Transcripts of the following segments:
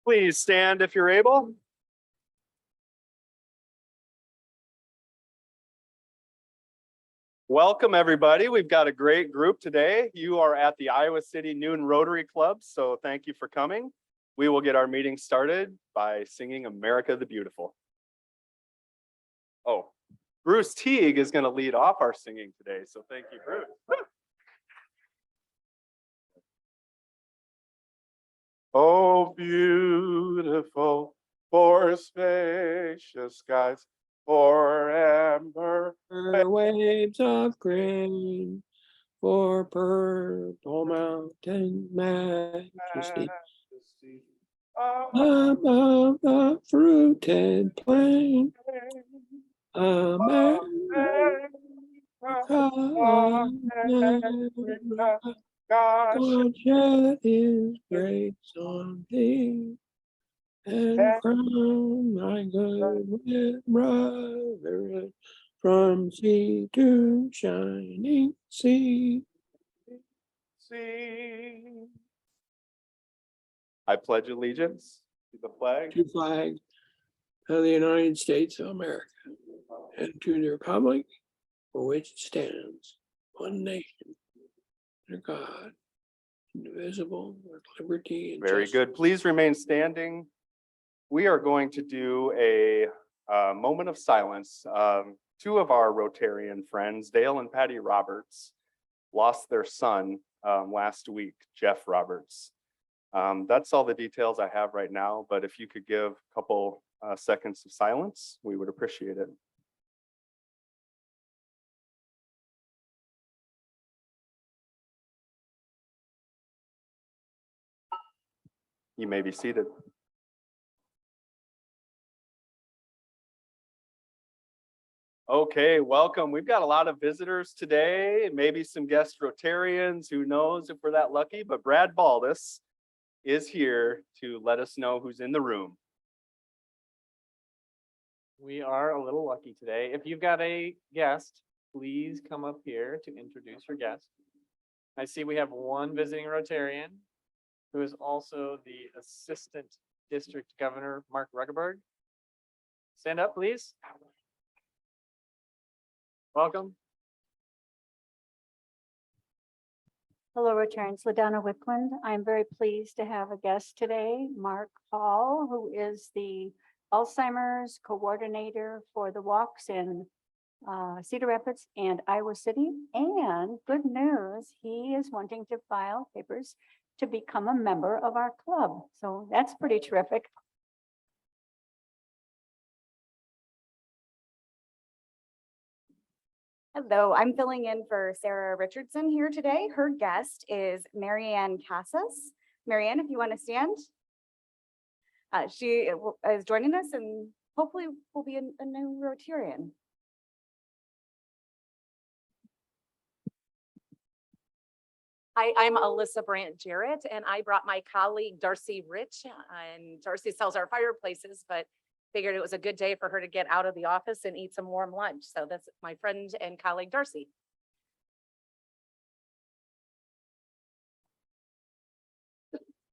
Please stand if you're able. Welcome, everybody. We've got a great group today. You are at the Iowa City Noon Rotary Club, so thank you for coming. We will get our meeting started by singing America the Beautiful. Oh, Bruce Teague is going to lead off our singing today, so thank you, Bruce. Oh, beautiful, for spacious skies, for amber waves of grain, for purple mountain majesty, above the fruited plain, America, God shed his grace on thee, and crown thy good with brotherhood from sea to shining sea. I pledge allegiance to the flag To flag of the United States of America and to the republic for which it stands, one nation, under God, indivisible, with liberty and Very justice. good. Please remain standing. We are going to do a moment of silence. Two of our Rotarian friends, Dale and Patty Roberts, lost their son last week, Jeff Roberts. That's all the details I have right now, but if you could give a couple seconds of silence, we would appreciate it. You may be seated. Okay, welcome. We've got a lot of visitors today, maybe some guest Rotarians, who knows if we're that lucky, but Brad Baldus is here to let us know who's in the room. We are a little lucky today. If you've got a guest, please come up here to introduce your guest. I see we have one visiting Rotarian who is also the Assistant District Governor, Mark Ruckerberg. Stand up, please. Welcome. Hello, Rotarians. LaDonna Wickland. I'm very pleased to have a guest today, Mark Hall, who is the Alzheimer's coordinator for the walks in Cedar Rapids and Iowa City. And good news, he is wanting to file papers to become a member of our club. So that's pretty terrific. Hello, I'm filling in for Sarah Richardson here today. Her guest is Marianne Casas. Marianne, if you want to stand. She is joining us and hopefully will be a new Rotarian. Hi, I'm Alyssa Brandt Jarrett, and I brought my colleague Darcy Rich, and Darcy sells our fireplaces, but figured it was a good day for her to get out of the office and eat some warm lunch. So that's my friend and colleague Darcy.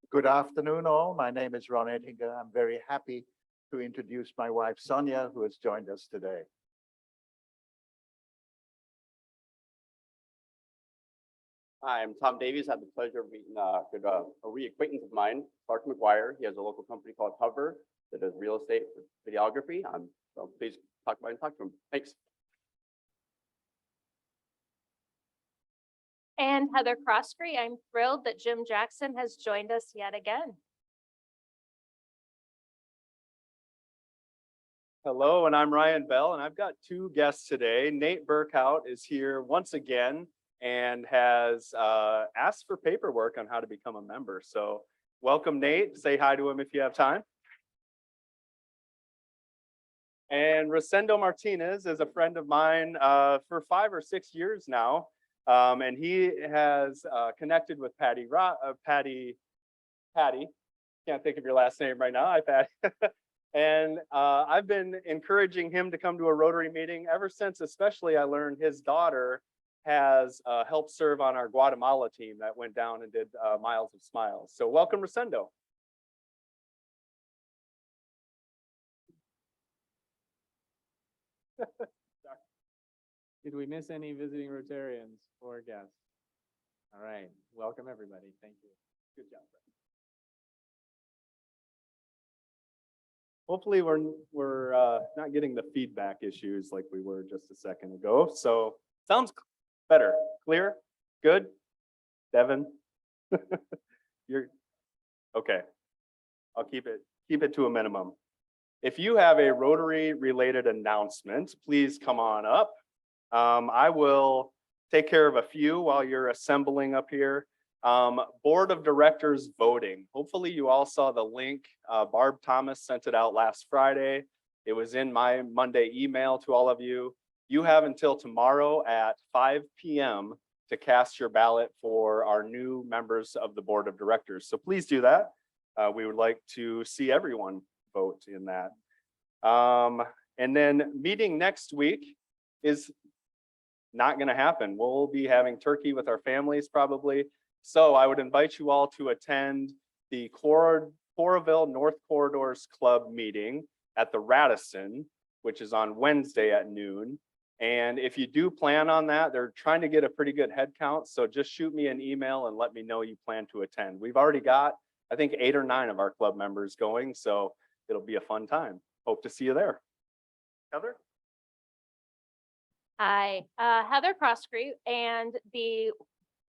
Good afternoon, all. My name is Ron Ettinger. I'm very happy to introduce my wife, Sonia, who has joined us today. Hi, I'm Tom Davies. I have the pleasure of meeting a re-acquaintance of mine, Clark McGuire. He has a local company called Tovar that does real estate videography. So please talk to him. Thanks. And Heather Croskery, I'm thrilled that Jim Jackson has joined us yet again. Hello, and I'm Ryan Bell, and I've got two guests today. Nate Burkhout is here once again and has asked for paperwork on how to become a member. So welcome, Nate. Say hi to him if you have time. And Rosendo Martinez is a friend of mine for 5 or 6 years now. And he has connected with Patty. Can't think of your last name right now. Hi, Patty. And I've been encouraging him to come to a Rotary meeting ever since, especially I learned his daughter has helped serve on our Guatemala team that went down and did Miles of Smiles. So welcome, Rosendo. Did we miss any visiting Rotarians or guests? All right, welcome everybody. Thank you. Good job. Brett. Hopefully we're not getting the feedback issues like we were just a second ago. So sounds better, clear, good. Devin, you're okay. I'll keep it to a minimum. If you have a Rotary related announcement, please come on up. I will take care of a few while you're assembling up here. Board of Directors voting. Hopefully you all saw the link. Barb Thomas sent it out last Friday. It was in my Monday email to all of you. You have until tomorrow at 5 p.m. to cast your ballot for our new members of the Board of Directors. So please do that. We would like to see everyone vote in that. And then meeting next week is not going to happen. We'll be having turkey with our families probably. So I would invite you all to attend the Coralville North Corridors Club meeting at the Radisson, which is on Wednesday at noon. And if you do plan on that, they're trying to get a pretty good head count. So just shoot me an email and let me know you plan to attend. We've already got, I think, 8 or 9 of our club members going. So it'll be a fun time. Hope to see you there. Heather? Hi, Heather Croskrey, and the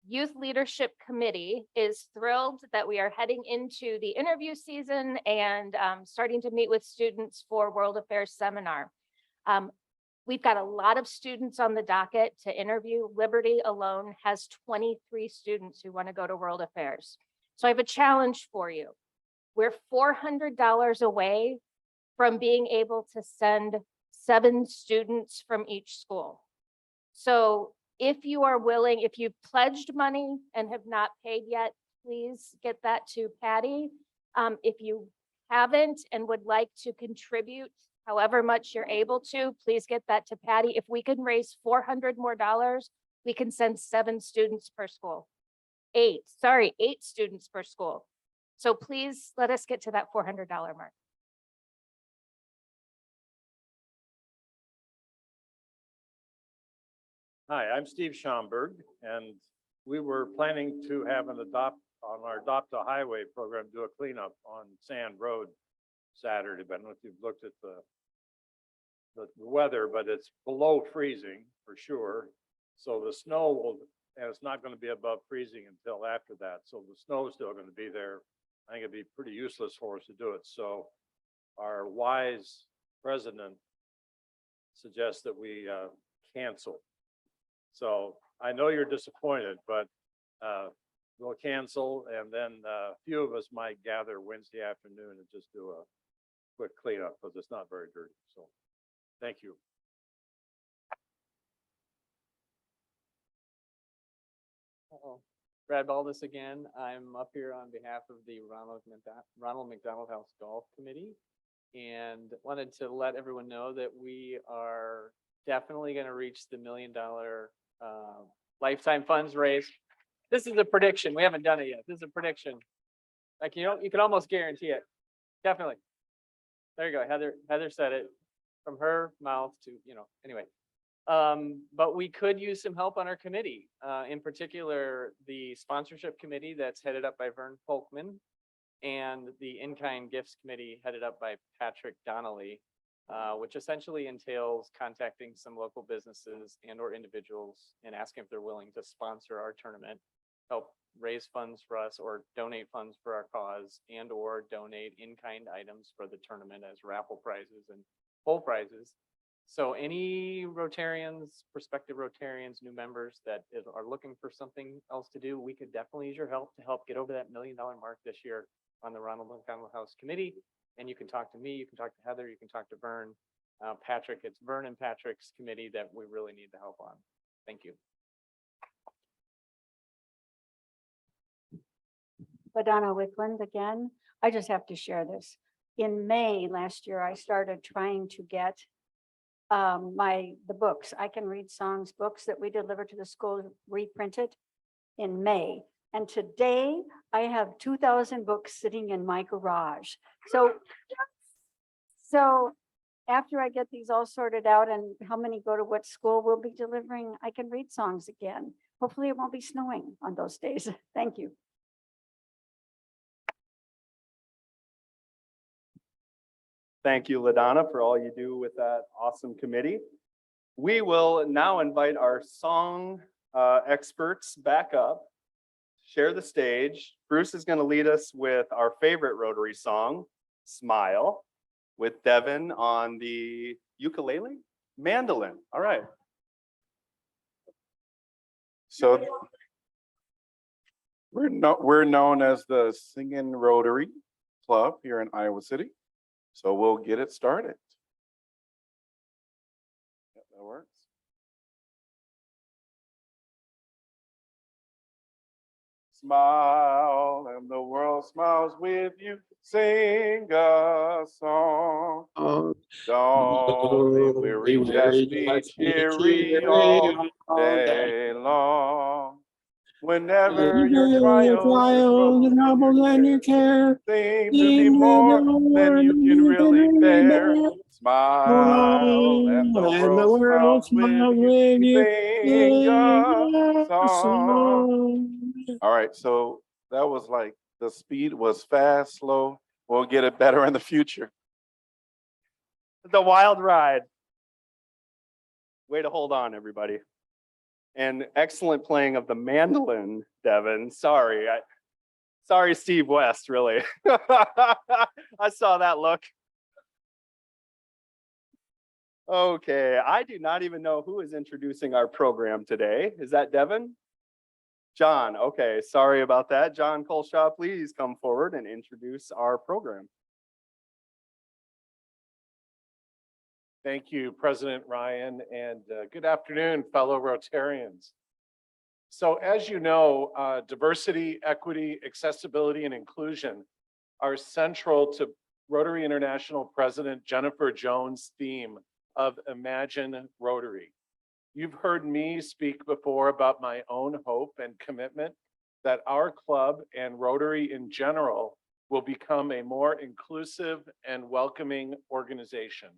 Youth Leadership Committee is thrilled that we are heading into the interview season and starting to meet with students for World Affairs Seminar. We've got a lot of students on the docket to interview. Liberty alone has 23 students who want to go to World Affairs. So I have a challenge for you. We're $400 away from being able to send 7 students from each school. So if you are willing, if you've pledged money and have not paid yet, please get that to Patty. If you haven't and would like to contribute however much you're able to, please get that to Patty. If we can raise $400 more, we can send 7 students per school. 8 students per school. So please let us get to that $400 mark. Hi, I'm Steve Schomburg, and we were planning to have on our Adopt a Highway program, do a cleanup on Sand Road Saturday, but I don't know if you've looked at the weather, but it's below freezing for sure. So the snow and it's not going to be above freezing until after that. So the snow is still going to be there. I think it'd be pretty useless for us to do it. So our wise president suggests that we cancel. So I know you're disappointed, but we'll cancel, and then a few of us might gather Wednesday afternoon and just do a quick cleanup because it's not very dirty. So thank you. Brad Baldus again. I'm up here on behalf of the Ronald McDonald House Golf Committee, and wanted to let everyone know that we are definitely going to reach the $1 million lifetime funds raised. This is a prediction. We haven't done it yet. This is a prediction. Like, you can almost guarantee it. Definitely. There you go. Heather said it from her mouth to, anyway. But we could use some help on our committee, in particular, the sponsorship committee that's headed up by Vern Folkman, and the in-kind gifts committee headed up by Patrick Donnelly, which essentially entails contacting some local businesses and or individuals and asking if they're willing to sponsor our tournament, help raise funds for us or donate funds for our cause, and or donate in-kind items for the tournament as raffle prizes and full prizes. So any Rotarians, prospective Rotarians, new members that are looking for something else to do, we could definitely use your help to help get over that $1 million mark this year on the Ronald McDonald House Committee. And you can talk to me, you can talk to Heather, you can talk to Vern, Patrick. It's Vern and Patrick's committee that we really need the help on. Thank you. Ladonna Wickland again. I just have to share this. In May last year, I started trying to get the books. I Can Read Songs books that we deliver to the school reprinted in May. And today I have 2,000 books sitting in my garage. So, after I get these all sorted out and how many go to what school we'll be delivering, I can read songs again. Hopefully it won't be snowing on those days. Thank you. Thank you, LaDonna, for all you do with that awesome committee. We will now invite our song experts back up, share the stage. Bruce is going to lead us with our favorite Rotary song, Smile, with Devin on the ukulele, mandolin. All right. So we're known as the Singing Rotary Club here in Iowa City. So we'll get it started. Yep, that works. Smile and the world smiles with you. Sing a song. Don't be weary, just be cheery all day long. Whenever your trials and your care seem to be more than you can really bear, smile and the world smiles with you. Sing a song. All right, so that was like the speed was fast, slow. We'll get it better in the future. The wild ride. Way to hold on, everybody. And excellent playing of the mandolin, Devin. Sorry, Steve West, really. I saw that look. Okay, I do not even know who is introducing our program today. Is that Devin? John, okay, sorry about that. John Colshaw, please come forward and introduce our program. Thank you, President Ryan, and good afternoon, fellow Rotarians. So as you know, diversity, equity, accessibility, and inclusion are central to Rotary International President Jennifer Jones' theme of Imagine Rotary. You've heard me speak before about my own hope and commitment that our club and Rotary in general will become a more inclusive and welcoming organization.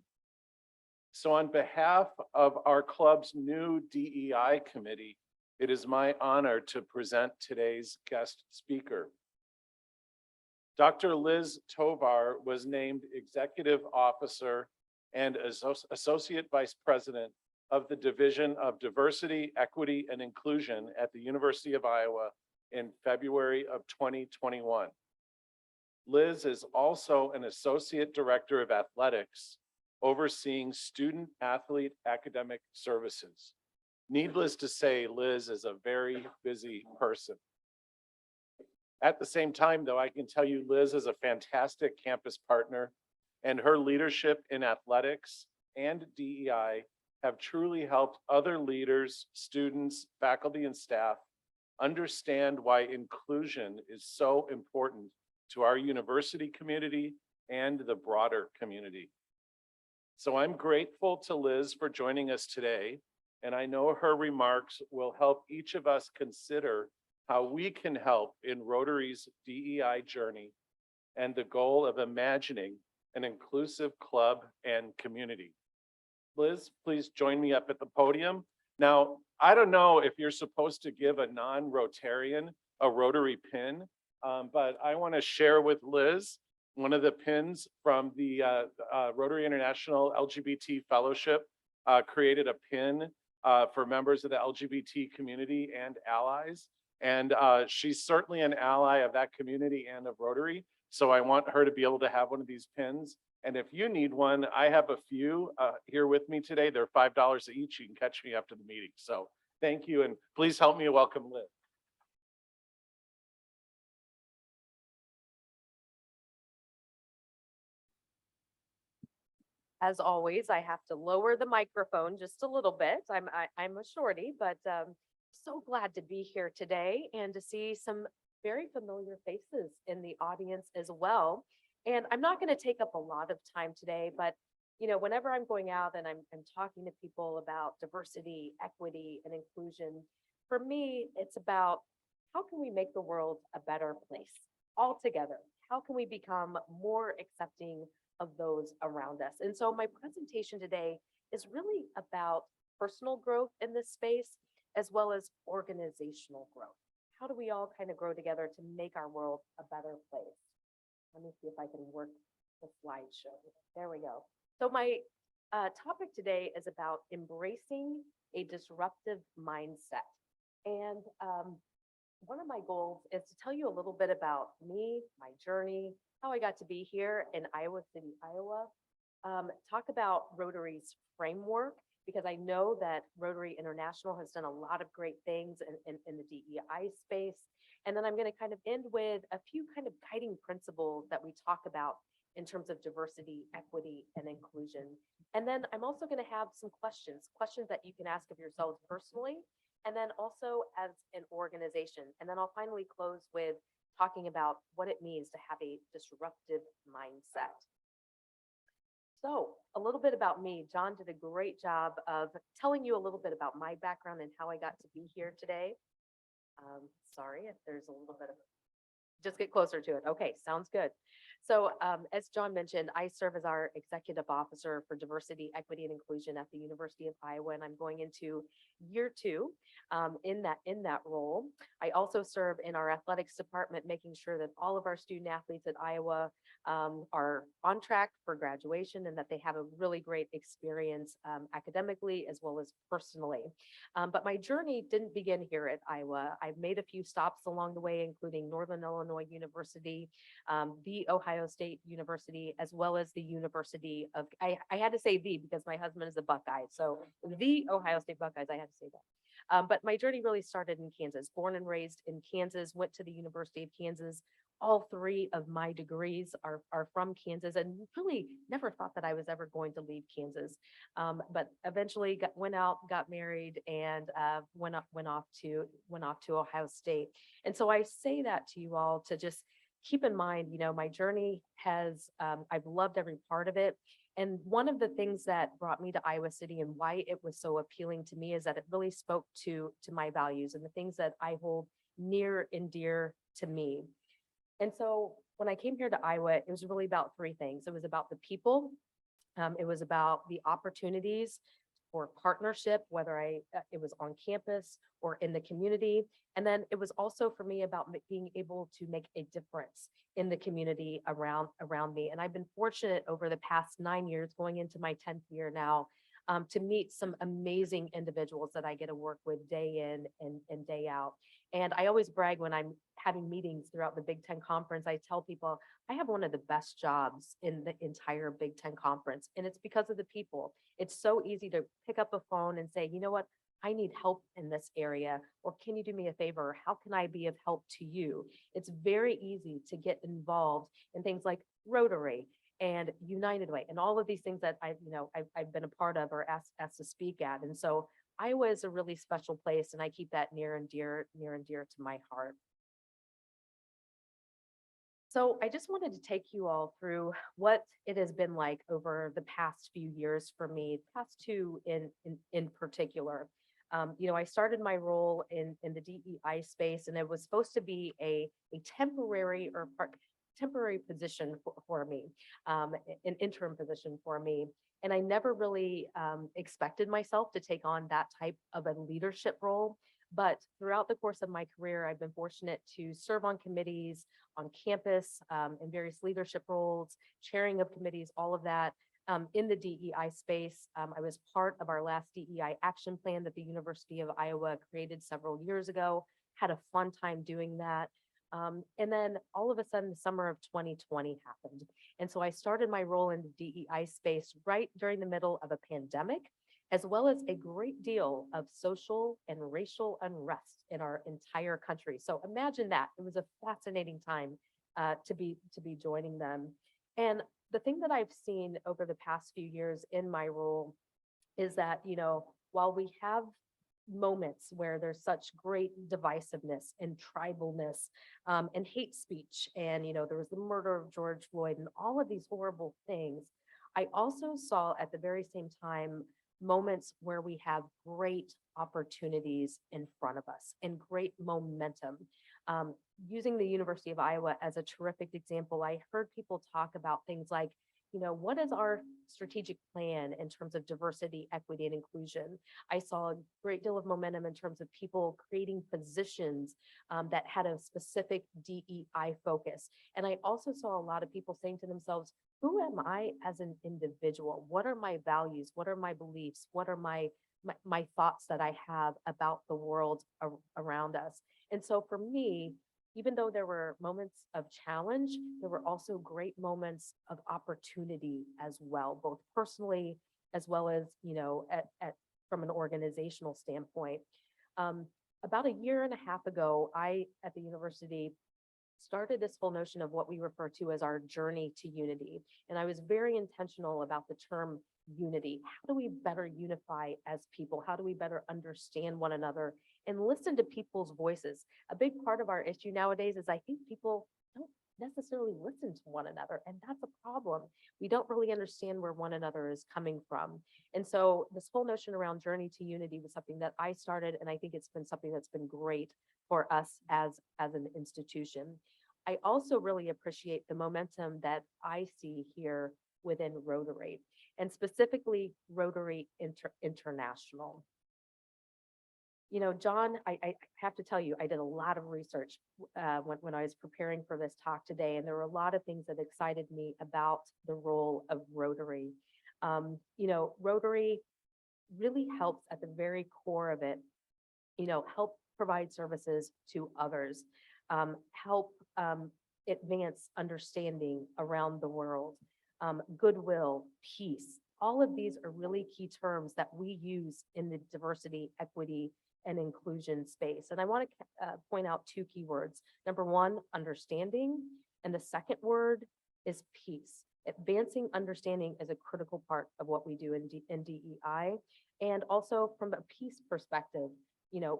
So on behalf of our club's new DEI committee, it is my honor to present today's guest speaker. Dr. Liz Tovar was named Executive Officer and Associate Vice President of the Division of Diversity, Equity, and Inclusion at the University of Iowa in February of 2021. Liz is also an Associate Director of Athletics, overseeing student athlete academic services. Needless to say, Liz is a very busy person. At the same time, though, I can tell you Liz is a fantastic campus partner, and her leadership in athletics and DEI have truly helped other leaders, students, faculty, and staff understand why inclusion is so important to our university community and the broader community. So I'm grateful to Liz for joining us today, and I know her remarks will help each of us consider how we can help in Rotary's DEI journey and the goal of imagining an inclusive club and community. Liz, please join me up at the podium. Now, I don't know if you're supposed to give a non-Rotarian a Rotary pin, but I want to share with Liz one of the pins from the Rotary International LGBT Fellowship created a pin for members of the LGBT community and allies. And she's certainly an ally of that community and of Rotary. So I want her to be able to have one of these pins. And if you need one, I have a few here with me today. They're $5 each. You can catch me after the meeting. So thank you. And please help me welcome Liz. As always, I have to lower the microphone just a little bit. I'm a shorty, but so glad to be here today and to see some very familiar faces in the audience as well. And I'm not going to take up a lot of time today, but you know, whenever I'm going out and I'm talking to people about diversity, equity, and inclusion, for me, it's about how can we make the world a better place all together? How can we become more accepting of those around us. And so my presentation today is really about personal growth in this space, as well as organizational growth. How do we all kind of grow together to make our world a better place? Let me see if I can work the slideshow. There we go. So my topic today is about embracing a disruptive mindset. And one of my goals is to tell you a little bit about me, my journey, how I got to be here in Iowa City, Iowa. Talk about Rotary's framework, because I know that Rotary International has done a lot of great things in the DEI space. And then I'm going to kind of end with a few kind of guiding principles that we talk about in terms of diversity, equity, and inclusion. And then I'm also going to have some questions that you can ask of yourselves personally, and then also as an organization. And then I'll finally close with talking about what it means to have a disruptive mindset. So a little bit about me. John did a great job of telling you a little bit about my background and how I got to be here today. Sorry if there's a little bit of, just get closer to it. Okay, sounds good. So as John mentioned, I serve as our executive officer for diversity, equity, and inclusion at the University of Iowa, and I'm going into year 2 in that role. I also serve in our athletics department, making sure that all of our student athletes at Iowa are on track for graduation and that they have a really great experience academically as well as personally. But my journey didn't begin here at Iowa. I've made a few stops along the way, including Northern Illinois University, the Ohio State University, as well as the University of, I had to say the because my husband is a Buckeye. So the Ohio State Buckeyes, I had to say that. But my journey really started in Kansas, born and raised in Kansas, went to the University of Kansas. All 3 of my degrees are from Kansas, and really never thought that I was ever going to leave Kansas. But eventually went out, got married, and went off to Ohio State. And so I say that to you all to just keep in mind, you know, my journey has, I've loved every part of it. And one of the things that brought me to Iowa City and why it was so appealing to me is that it really spoke to my values and the things that I hold near and dear to me. And so when I came here to Iowa, it was really about 3 things. It was about the people. It was about the opportunities for partnership, whether it was on campus or in the community. And then it was also for me about being able to make a difference in the community around me. And I've been fortunate over the past 9 years, going into my 10th year now, to meet some amazing individuals that I get to work with day in and day out. And I always brag when I'm having meetings throughout the Big Ten Conference. I tell people I have one of the best jobs in the entire Big Ten Conference, and it's because of the people. It's so easy to pick up a phone and say, you know what, I need help in this area, or can you do me a favor? How can I be of help to you? It's very easy to get involved in things like Rotary and United Way and all of these things that I've been a part of or asked to speak at. And so Iowa is a really special place, and I keep that near and dear to my heart. So I just wanted to take you all through what it has been like over the past few years for me, past 2 in particular. I started my role in the DEI space, and it was supposed to be a temporary position for me, an interim position for me. And I never really expected myself to take on that type of a leadership role. But throughout the course of my career, I've been fortunate to serve on committees, on campus, in various leadership roles, chairing of committees, all of that. In the DEI space, I was part of our last DEI action plan that the University of Iowa created several years ago, had a fun time doing that. And then all of a sudden, the summer of 2020 happened. And so I started my role in the DEI space right during the middle of a pandemic, as well as a great deal of social and racial unrest in our entire country. So imagine that. It was a fascinating time to be joining them. And the thing that I've seen over the past few years in my role is that, while we have moments where there's such great divisiveness and tribalness and hate speech, and there was the murder of George Floyd and all of these horrible things, I also saw at the very same time moments where we have great opportunities in front of us and great momentum. Using the University of Iowa as a terrific example, I heard people talk about things like what is our strategic plan in terms of diversity, equity, and inclusion? I saw a great deal of momentum in terms of people creating positions that had a specific DEI focus. And I also saw a lot of people saying to themselves, who am I as an individual? What are my values? What are my beliefs? What are my thoughts that I have about the world around us? And so for me, even though there were moments of challenge, there were also great moments of opportunity as well, both personally as well as, from an organizational standpoint. About a year and a half ago, I, at the university, started this whole notion of what we refer to as our journey to unity. And I was very intentional about the term unity. How do we better unify as people? How do we better understand one another and listen to people's voices? A big part of our issue nowadays is I think people don't necessarily listen to one another, and that's a problem. We don't really understand where one another is coming from. And so this whole notion around journey to unity was something that I started, and I think it's been something that's been great for us as an institution. I also really appreciate the momentum that I see here within Rotary, and specifically Rotary International. John, I have to tell you, I did a lot of research when I was preparing for this talk today, and there were a lot of things that excited me about the role of Rotary. Rotary really helps at the very core of it, help provide services to others, help advance understanding around the world, goodwill, peace. All of these are really key terms that we use in the diversity, equity, and inclusion space. And I want to point out two key words. Number one, understanding, and the second word is peace. Advancing understanding is a critical part of what we do in DEI. And also from a peace perspective,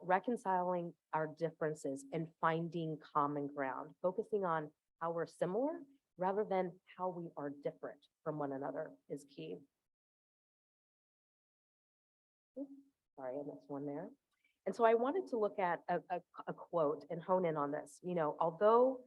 reconciling our differences and finding common ground, focusing on how we're similar rather than how we are different from one another is key. Oops, sorry, I missed one there. And so I wanted to look at a quote and hone in on this. Although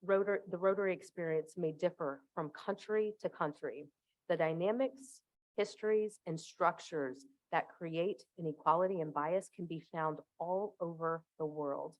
the Rotary experience may differ from country to country, the dynamics, histories, and structures that create inequality and bias can be found all over the world.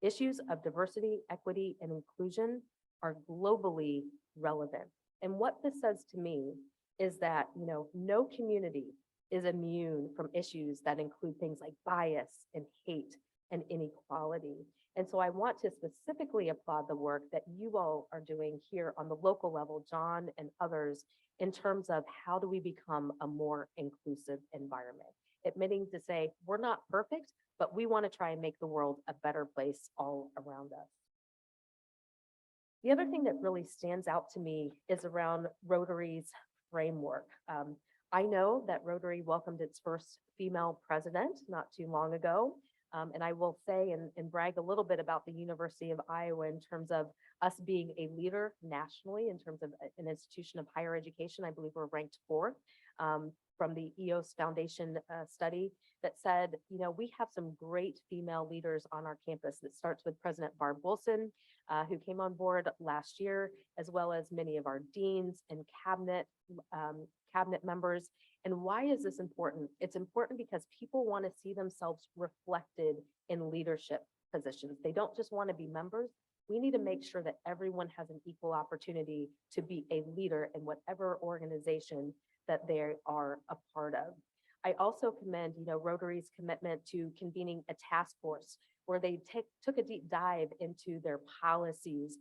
Issues of diversity, equity, and inclusion are globally relevant. And what this says to me is that, no community is immune from issues that include things like bias and hate and inequality. And so I want to specifically applaud the work that you all are doing here on the local level, John and others, in terms of how do we become a more inclusive environment, admitting to say, we're not perfect, but we want to try and make the world a better place all around us. The other thing that really stands out to me is around Rotary's framework. I know that Rotary welcomed its first female president not too long ago. And I will say and brag a little bit about the University of Iowa in terms of us being a leader nationally in terms of an institution of higher education. I believe we're ranked 4th from the EOS Foundation study that said, we have some great female leaders on our campus. That starts with President Barb Wilson, who came on board last year, as well as many of our deans and cabinet members. And why is this important? It's important because people want to see themselves reflected in leadership positions. They don't just want to be members. We need to make sure that everyone has an equal opportunity to be a leader in whatever organization that they are a part of. I also commend, Rotary's commitment to convening a task force where they took a deep dive into their policies,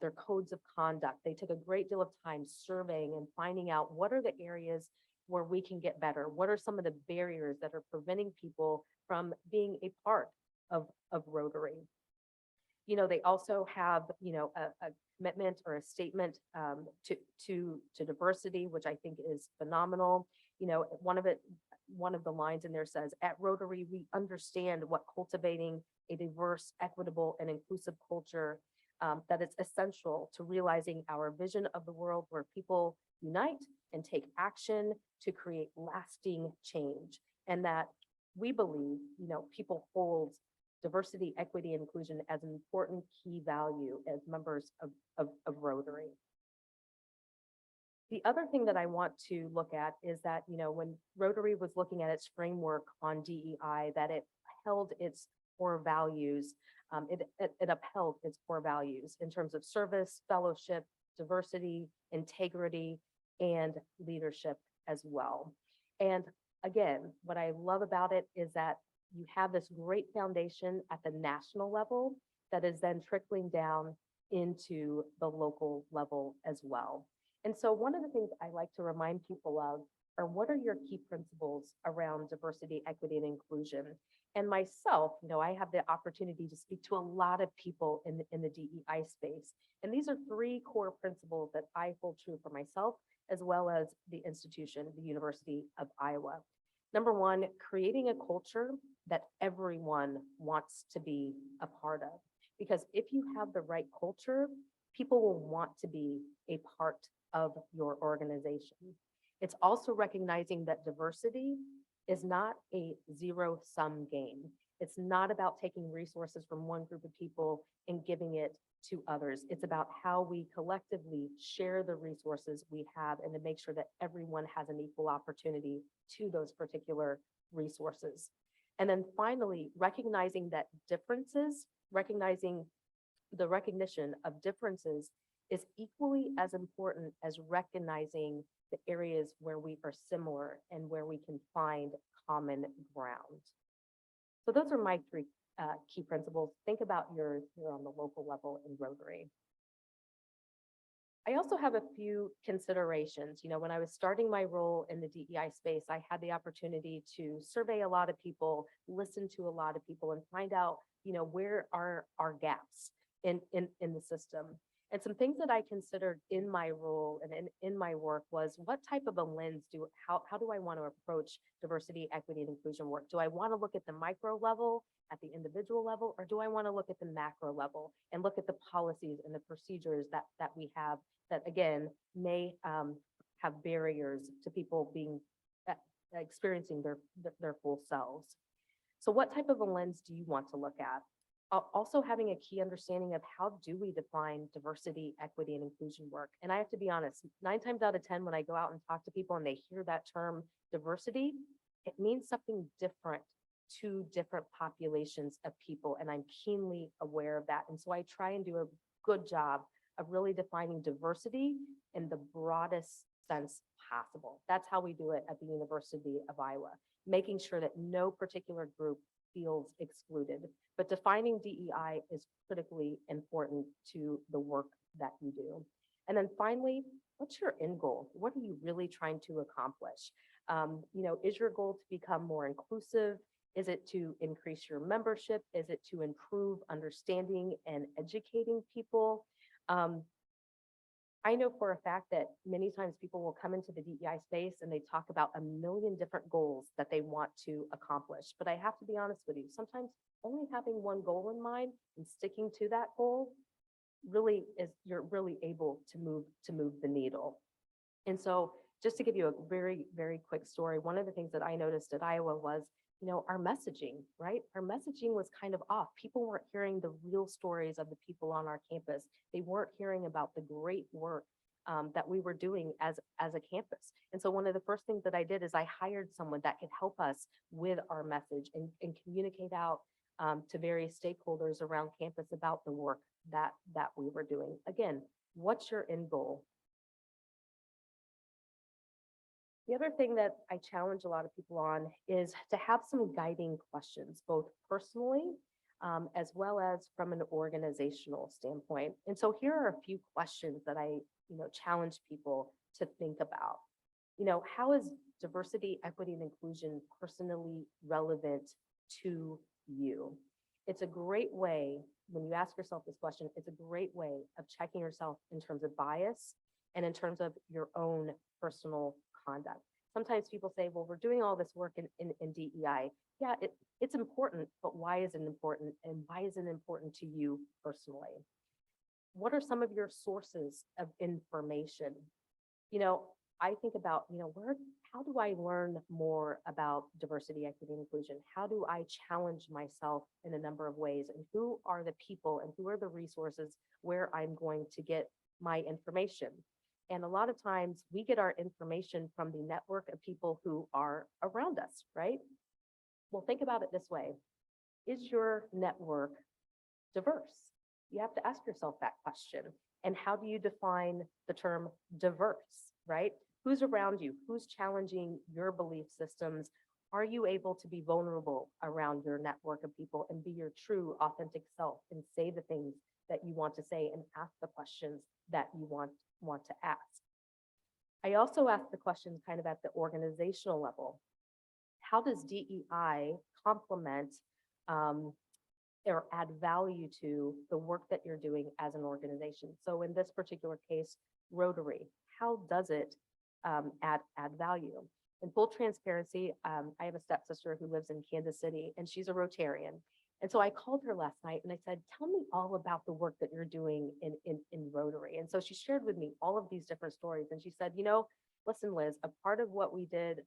their codes of conduct. They took a great deal of time surveying and finding out what are the areas where we can get better. What are some of the barriers that are preventing people from being a part of Rotary? They also have, a commitment or a statement to diversity, which I think is phenomenal. One of the lines in there says, at Rotary, we understand what cultivating a diverse, equitable, and inclusive culture, that it's essential to realizing our vision of the world where people unite and take action to create lasting change. And that we believe, people hold diversity, equity, and inclusion as an important key value as members of Rotary. The other thing that I want to look at is that, when Rotary was looking at its framework on DEI, that it held its core values, it upheld its core values in terms of service, fellowship, diversity, integrity, and leadership as well. And again, what I love about it is that you have this great foundation at the national level that is then trickling down into the local level as well. And so one of the things I like to remind people of are, what are your key principles around diversity, equity, and inclusion? And myself, I have the opportunity to speak to a lot of people in the DEI space. And these are 3 core principles that I hold true for myself, as well as the institution, the University of Iowa. Number 1, creating a culture that everyone wants to be a part of. Because if you have the right culture, people will want to be a part of your organization. It's also recognizing that diversity is not a zero-sum game. It's not about taking resources from one group of people and giving it to others. It's about how we collectively share the resources we have and to make sure that everyone has an equal opportunity to those particular resources. And then finally, recognizing that recognizing the recognition of differences is equally as important as recognizing the areas where we are similar and where we can find common ground. So those are my 3 key principles. Think about yours here on the local level in Rotary. I also have a few considerations. When I was starting my role in the DEI space, I had the opportunity to survey a lot of people, listen to a lot of people, and find out, where are our gaps in the system. And some things that I considered in my role and in my work was, what type of a lens how do I want to approach diversity, equity, and inclusion work? Do I want to look at the micro level, at the individual level, or do I want to look at the macro level and look at the policies and the procedures that we have that, again, may have barriers to people being experiencing their full selves? So what type of a lens do you want to look at? Also having a key understanding of, how do we define diversity, equity, and inclusion work? And I have to be honest, 9 times out of 10, when I go out and talk to people and they hear that term diversity, it means something different to different populations of people. And I'm keenly aware of that. And so I try and do a good job of really defining diversity in the broadest sense possible. That's how we do it at the University of Iowa, making sure that no particular group feels excluded. But defining DEI is critically important to the work that you do. And then finally, what's your end goal? What are you really trying to accomplish? Is your goal to become more inclusive? Is it to increase your membership? Is it to improve understanding and educating people? I know for a fact that many times people will come into the DEI space and they talk about a million different goals that they want to accomplish. But I have to be honest with you, sometimes only having one goal in mind and sticking to that goal you're really able to move the needle. And so just to give you a very, very quick story, one of the things that I noticed at Iowa was, our messaging, right? Our messaging was kind of off. People weren't hearing the real stories of the people on our campus. They weren't hearing about the great work that we were doing as a campus. And so one of the first things that I did is I hired someone that could help us with our message and communicate out to various stakeholders around campus about the work that we were doing. Again, what's your end goal? The other thing that I challenge a lot of people on is to have some guiding questions, both personally as well as from an organizational standpoint. And so here are a few questions that I challenge people to think about. How is diversity, equity, and inclusion personally relevant to you? It's a great way, when you ask yourself this question, it's a great way of checking yourself in terms of bias and in terms of your own personal conduct. Sometimes people say, well, we're doing all this work in DEI. Yeah, it's important, but why is it important? And why is it important to you personally? What are some of your sources of information? I think about, how do I learn more about diversity, equity, and inclusion? How do I challenge myself in a number of ways? And who are the people and who are the resources where I'm going to get my information? And a lot of times we get our information from the network of people who are around us, right? Well, think about it this way. Is your network diverse? You have to ask yourself that question. And how do you define the term diverse, right? Who's around you? Who's challenging your belief systems? Are you able to be vulnerable around your network of people and be your true authentic self and say the things that you want to say and ask the questions that you want to ask? I also ask the questions kind of at the organizational level. How does DEI complement or add value to the work that you're doing as an organization? So in this particular case, Rotary, how does it add value? In full transparency, I have a stepsister who lives in Kansas City and she's a Rotarian. And so I called her last night and I said, tell me all about the work that you're doing in Rotary. And so she shared with me all of these different stories. And she said, you know, listen, Liz, a part of what we did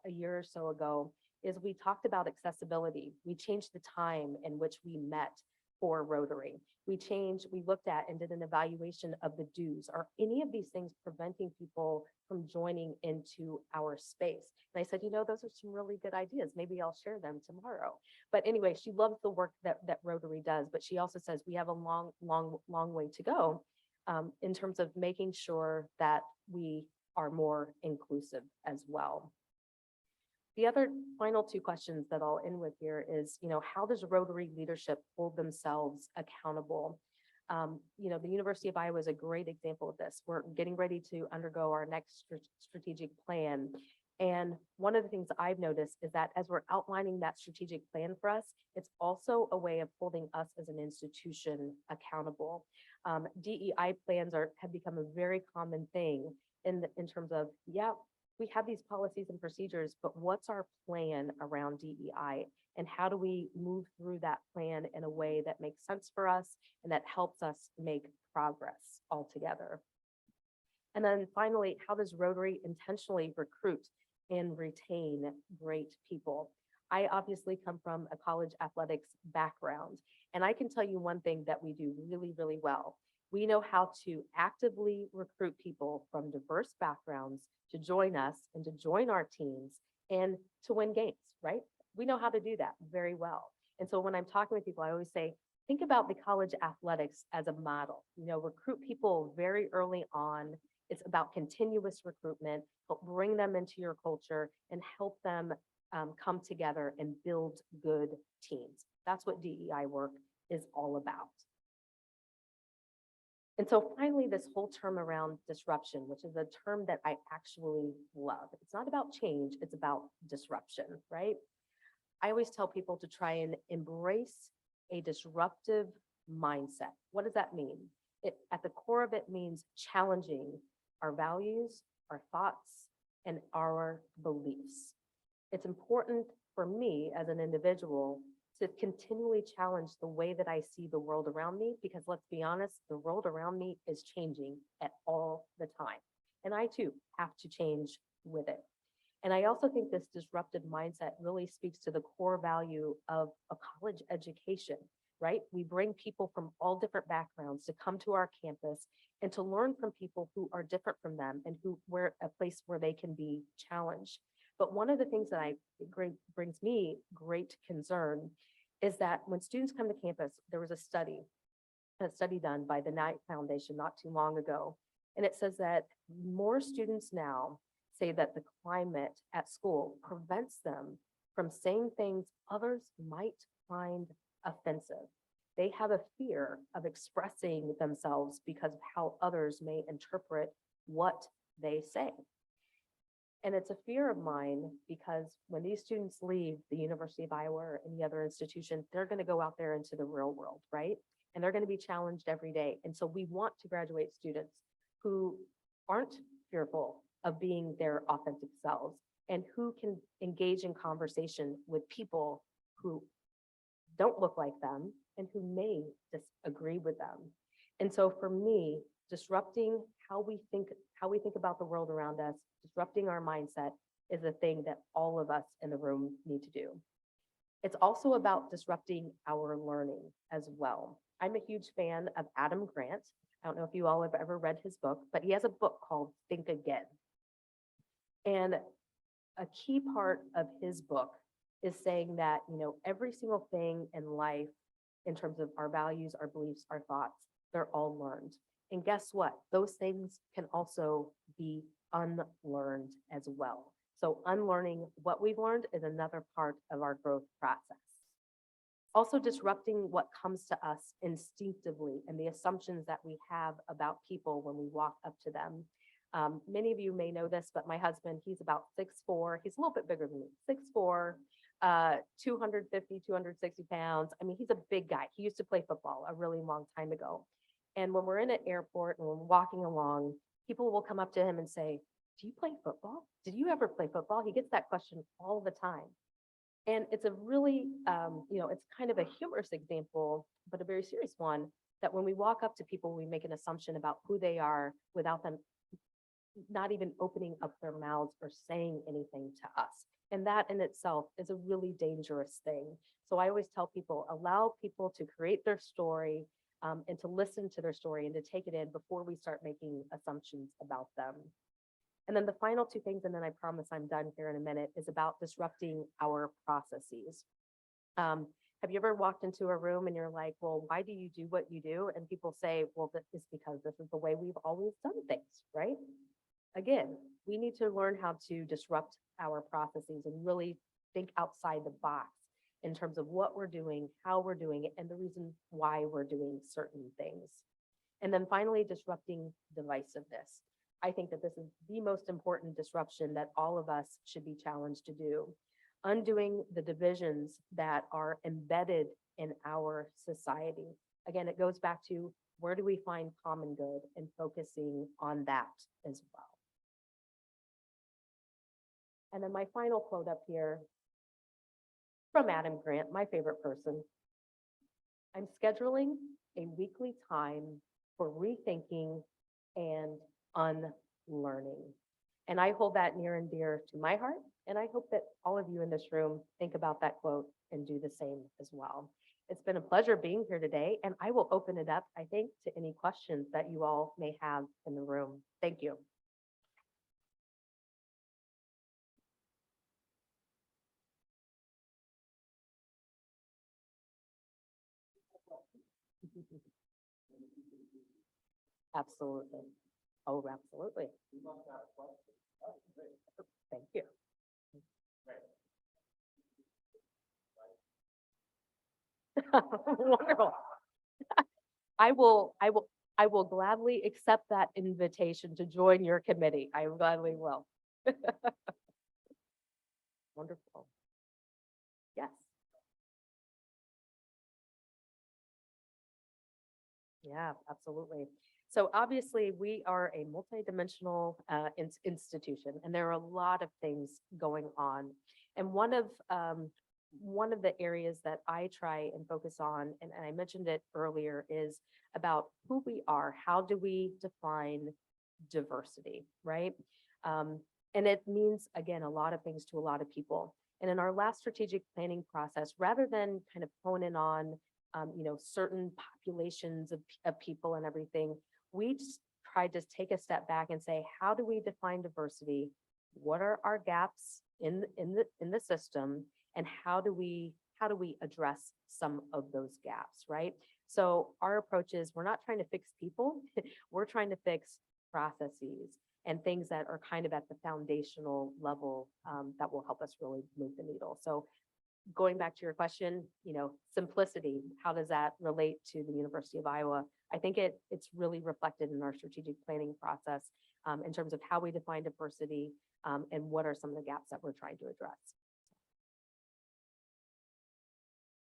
a year or so ago is we talked about accessibility. We changed the time in which we met for Rotary. We looked at and did an evaluation of the dues. Are any of these things preventing people from joining into our space? And I said, you know, those are some really good ideas. Maybe I'll share them tomorrow. But anyway, she loves the work that Rotary does, but she also says we have a long way to go in terms of making sure that we are more inclusive as well. The other final two questions that I'll end with here is, you know, how does Rotary leadership hold themselves accountable? You know, the University of Iowa is a great example of this. We're getting ready to undergo our next strategic plan. And one of the things I've noticed is that as we're outlining that strategic plan for us, it's also a way of holding us as an institution accountable. DEI plans have become a very common thing in terms of, yeah, we have these policies and procedures, but what's our plan around DEI? And how do we move through that plan in a way that makes sense for us and that helps us make progress altogether? And then finally, how does Rotary intentionally recruit and retain great people? I obviously come from a college athletics background, and I can tell you one thing that we do really, really well. We know how to actively recruit people from diverse backgrounds to join us and to join our teams and to win games, right? We know how to do that very well. And so when I'm talking with people, I always say, think about the college athletics as a model. You know, recruit people very early on. It's about continuous recruitment, help bring them into your culture and help them come together and build good teams. That's what DEI work is all about. And so finally, this whole term around disruption, which is a term that I actually love. It's not about change, it's about disruption, right? I always tell people to try and embrace a disruptive mindset. What does that mean? At the core of it means challenging our values, our thoughts, and our beliefs. It's important for me as an individual to continually challenge the way that I see the world around me, because let's be honest, the world around me is changing at all the time. And I too have to change with it. And I also think this disruptive mindset really speaks to the core value of a college education, right? We bring people from all different backgrounds to come to our campus and to learn from people who are different from them and where a place where they can be challenged. But one of the things that brings me great concern is that when students come to campus, there was a study done by the Knight Foundation not too long ago. And it says that more students now say that the climate at school prevents them from saying things others might find offensive. They have a fear of expressing themselves because of how others may interpret what they say. And it's a fear of mine because when these students leave the University of Iowa or any other institution, they're going to go out there into the real world, right? And they're going to be challenged every day. And so we want to graduate students who aren't fearful of being their authentic selves and who can engage in conversation with people who don't look like them and who may disagree with them. And so for me, disrupting how we think about the world around us, disrupting our mindset is a thing that all of us in the room need to do. It's also about disrupting our learning as well. I'm a huge fan of Adam Grant. I don't know if you all have ever read his book, but he has a book called Think Again. And a key part of his book is saying that, every single thing in life, in terms of our values, our beliefs, our thoughts, they're all learned. And guess what? Those things can also be unlearned as well. So unlearning what we've learned is another part of our growth process. Also disrupting what comes to us instinctively and the assumptions that we have about people when we walk up to them. Many of you may know this, but my husband, he's about 6'4". He's a little bit bigger than me, 6'4", 250, 260 pounds. I mean, he's a big guy. He used to play football a really long time ago. And when we're in an airport and we're walking along, people will come up to him and say, "Do you play football? Did you ever play football?" He gets that question all the time. And it's a really, it's kind of a humorous example, but a very serious one, that when we walk up to people, we make an assumption about who they are without them not even opening up their mouths or saying anything to us. And that in itself is a really dangerous thing. So I always tell people, allow people to create their story and to listen to their story and to take it in before we start making assumptions about them. And then the final two things, and then I promise I'm done here in a minute, is about disrupting our processes. Have you ever walked into a room and you're like, well, why do you do what you do? And people say, well, this is because this is the way we've always done things, right? Again, we need to learn how to disrupt our processes and really think outside the box in terms of what we're doing, how we're doing it, and the reason why we're doing certain things. And then finally, disrupting divisiveness. I think that this is the most important disruption that all of us should be challenged to do. Undoing the divisions that are embedded in our society. Again, it goes back to where do we find common good and focusing on that as well. And then my final quote up here from Adam Grant, my favorite person. I'm scheduling a weekly time for rethinking and unlearning. And I hold that near and dear to my heart. And I hope that all of you in this room think about that quote and do the same as well. It's been a pleasure being here today, and I will open it up, I think, to any questions that you all may have in the room. Thank you. Absolutely. Oh, absolutely. Thank you. Wonderful. I will gladly accept that invitation to join your committee. I gladly will. Wonderful. Yes. Yeah, absolutely. So obviously we are a multidimensional institution, and there are a lot of things going on. And one of the areas that I try and focus on, and I mentioned it earlier, is about who we are. How do we define diversity, right? And it means, again, a lot of things to a lot of people. And in our last strategic planning process, rather than kind of hone in on certain populations of people and everything, we just tried to take a step back and say, how do we define diversity? What are our gaps in the system? And how do we address some of those gaps, right? So our approach is, we're not trying to fix people, we're trying to fix processes and things that are kind of at the foundational level that will help us really move the needle. So going back to your question, simplicity, how does that relate to the University of Iowa? I think it's really reflected in our strategic planning process in terms of how we define diversity and what are some of the gaps that we're trying to address.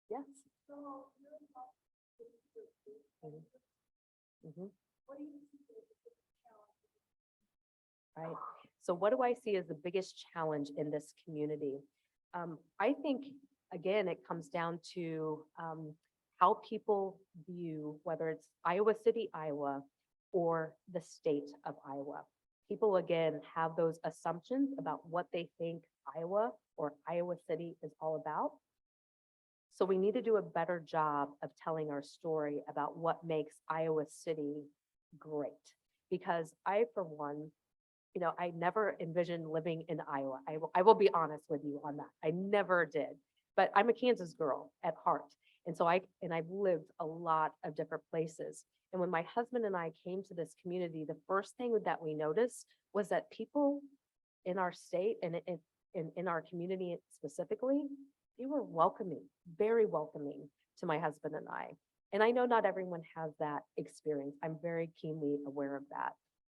Yes. Mhm. Right. So what do I see as the biggest challenge in this community? I think, again, it comes down to how people view, whether it's Iowa City, Iowa, or the state of Iowa. People, again, have those assumptions about what they think Iowa or Iowa City is all about. So we need to do a better job of telling our story about what makes Iowa City great. Because I, for one, I never envisioned living in Iowa. I will be honest with you on that. I never did. But I'm a Kansas girl at heart. And so I've lived a lot of different places. And when my husband and I came to this community, the first thing that we noticed was that people in our state and in our community specifically, they were welcoming, very welcoming to my husband and I. And I know not everyone has that experience. I'm very keenly aware of that.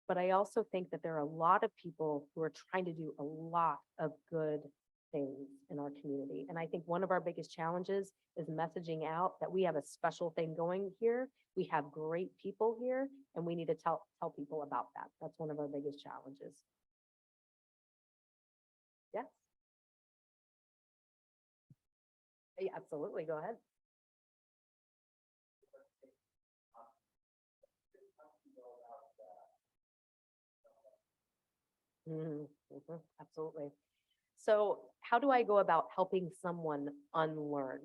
But I also think that there are a lot of people who are trying to do a lot of good things in our community. And I think one of our biggest challenges is messaging out that we have a special thing going here. We have great people here, and we need to tell people about that. That's one of our biggest challenges. Yes. Yeah, absolutely. Go ahead. Absolutely. So how do I go about helping someone unlearn?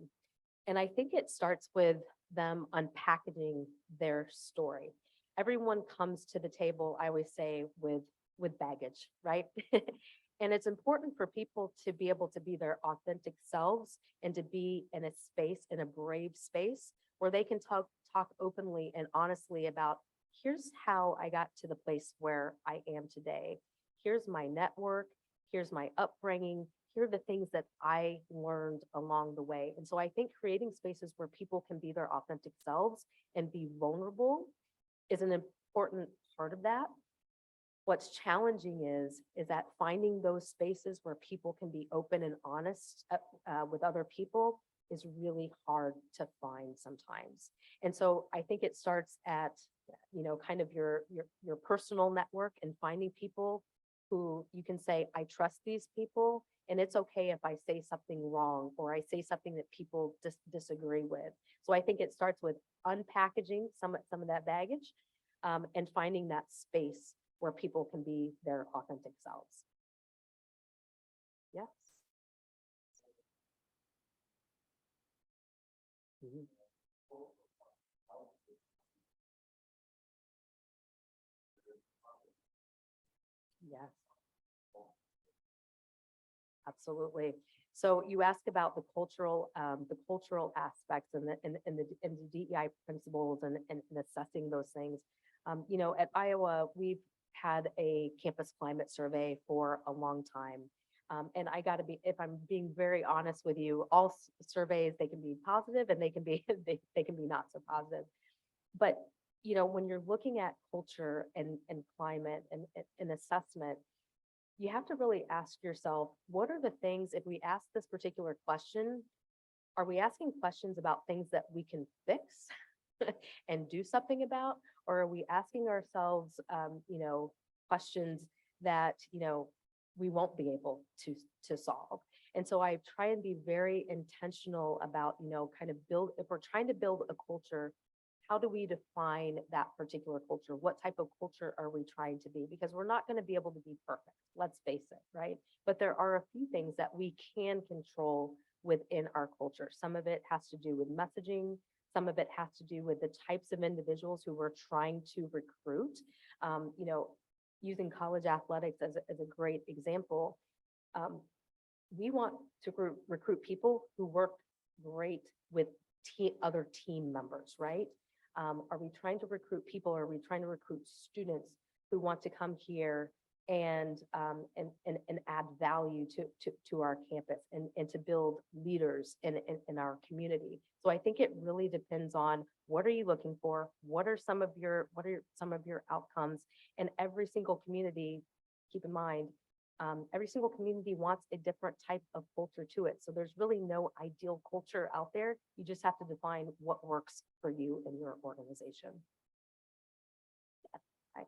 And I think it starts with them unpackaging their story. Everyone comes to the table, I always say, with baggage, right? And it's important for people to be able to be their authentic selves and to be in a space, in a brave space, where they can talk openly and honestly about, here's how I got to the place where I am today. Here's my network. Here's my upbringing. Here are the things that I learned along the way. And so I think creating spaces where people can be their authentic selves and be vulnerable is an important part of that. What's challenging is that finding those spaces where people can be open and honest with other people is really hard to find sometimes. And so I think it starts at, kind of your personal network and finding people who you can say, I trust these people, and it's okay if I say something wrong or I say something that people disagree with. So I think it starts with unpackaging some of that baggage and finding that space where people can be their authentic selves. Yes. Mhm. Yes. Absolutely. So you asked about the cultural aspects and the DEI principles and assessing those things. At Iowa, we've had a campus climate survey for a long time. And I got to be, if I'm being very honest with you, all surveys, they can be positive and they can be they can be not so positive. But when you're looking at culture and climate and assessment, you have to really ask yourself, what are the things, if we ask this particular question, are we asking questions about things that we can fix and do something about? Or are we asking ourselves, questions that, we won't be able to solve? And so I try and be very intentional about, kind of if we're trying to build a culture, how do we define that particular culture? What type of culture are we trying to be? Because we're not going to be able to be perfect, let's face it, right? But there are a few things that we can control within our culture. Some of it has to do with messaging. Some of it has to do with the types of individuals who we're trying to recruit. Using college athletics as a great example, we want to recruit people who work great with other team members, right? Are we trying to recruit people? Or are we trying to recruit students who want to come here and add value to our campus and to build leaders in our community? So I think it really depends on what are you looking for? What are some of your outcomes? And every single community, keep in mind, every single community wants a different type of culture to it. So there's really no ideal culture out there. You just have to define what works for you and your organization. Yeah. Hi.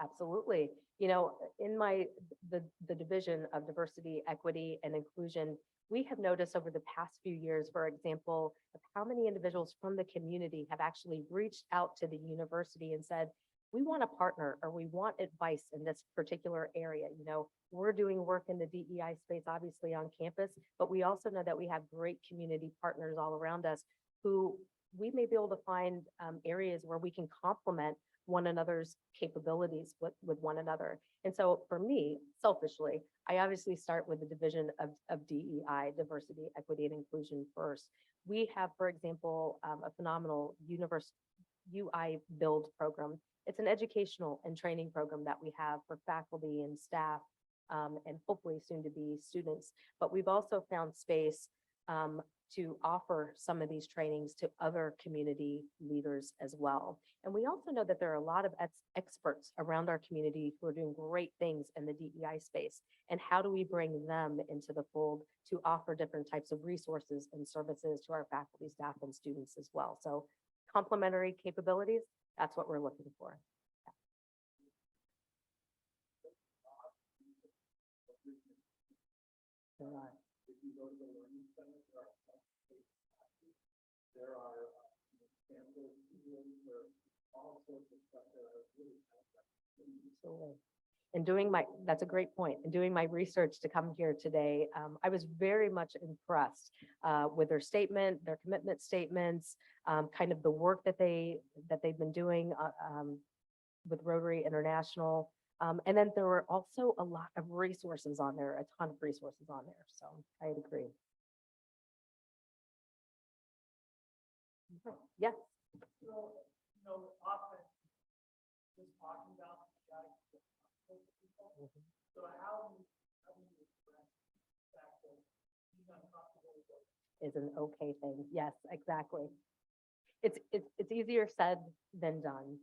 Absolutely. In the division of diversity, equity, and inclusion, we have noticed over the past few years, for example, of how many individuals from the community have actually reached out to the university and said, we want a partner or we want advice in this particular area. You know, we're doing work in the DEI space, obviously on campus, but we also know that we have great community partners all around us who we may be able to find areas where we can complement one another's capabilities with one another. And so for me, selfishly, I obviously start with the division of DEI, diversity, equity, and inclusion first. We have, for example, a phenomenal UI Build program. It's an educational and training program that we have for faculty and staff, and hopefully soon to be students. But we've also found space to offer some of these trainings to other community leaders as well. And we also know that there are a lot of experts around our community who are doing great things in the DEI space. And how do we bring them into the fold to offer different types of resources and services to our faculty, staff, and students as well? So complementary capabilities, that's what we're looking for. Absolutely. And that's a great point. In doing my research to come here today, I was very much impressed with their statement, their commitment statements, kind of the work that they've been doing with Rotary International. And then there were also a lot of resources on there, a ton of resources on there. So I agree. Yes. Is an okay thing. Yes, exactly. It's easier said than done.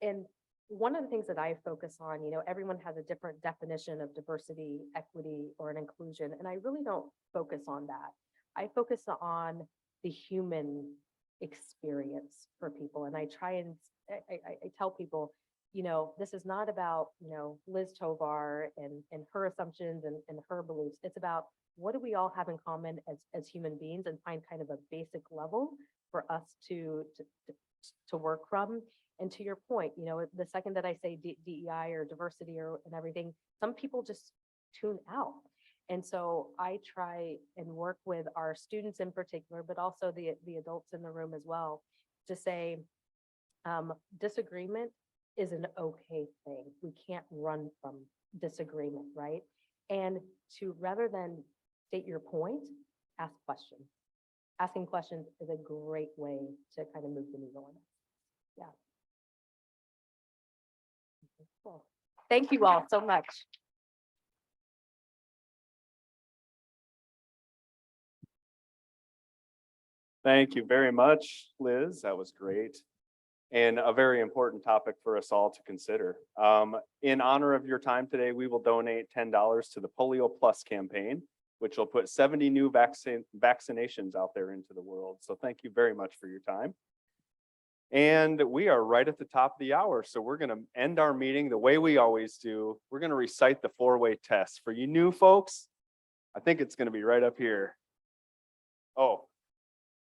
And one of the things that I focus on, you know, everyone has a different definition of diversity, equity, or an inclusion, and I really don't focus on that. I focus on the human experience for people, and I try and I tell people, you know, this is not about, you know, Liz Tovar and her assumptions and her beliefs. It's about what do we all have in common as human beings, and find kind of a basic level for us to work from. And to your point, you know, the second that I say DEI or diversity and everything, some people just tune out. And so I try and work with our students in particular, but also the adults in the room as well, to say disagreement is an okay thing. We can't run from disagreement, right? And to, rather than state your point, ask questions. Asking questions is a great way to kind of move the needle on it. Yeah. Cool. Thank you all so much. Thank you very much, Liz. That was great. And a very important topic for us all to consider. In honor of your time today, we will donate $10 to the Polio Plus campaign, which will put 70 new vaccinations out there into the world. So thank you very much for your time. And we are right at the top of the hour. So we're going to end our meeting the way we always do. We're going to recite the 4-way test. For you new folks, I think it's going to be right up here. Oh,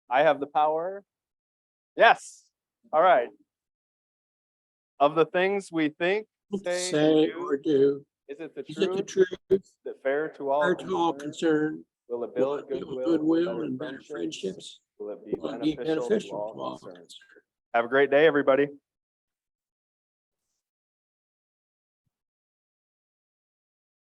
I have the power. Yes. All right. Of the things we think, Say or do. is it the Is it the truth truth? that fair to all Fair to all concerned? will it Will build it build goodwill goodwill and better friendships? Will it be Will it be beneficial to all all concerned? concerned? Have a great day, everybody.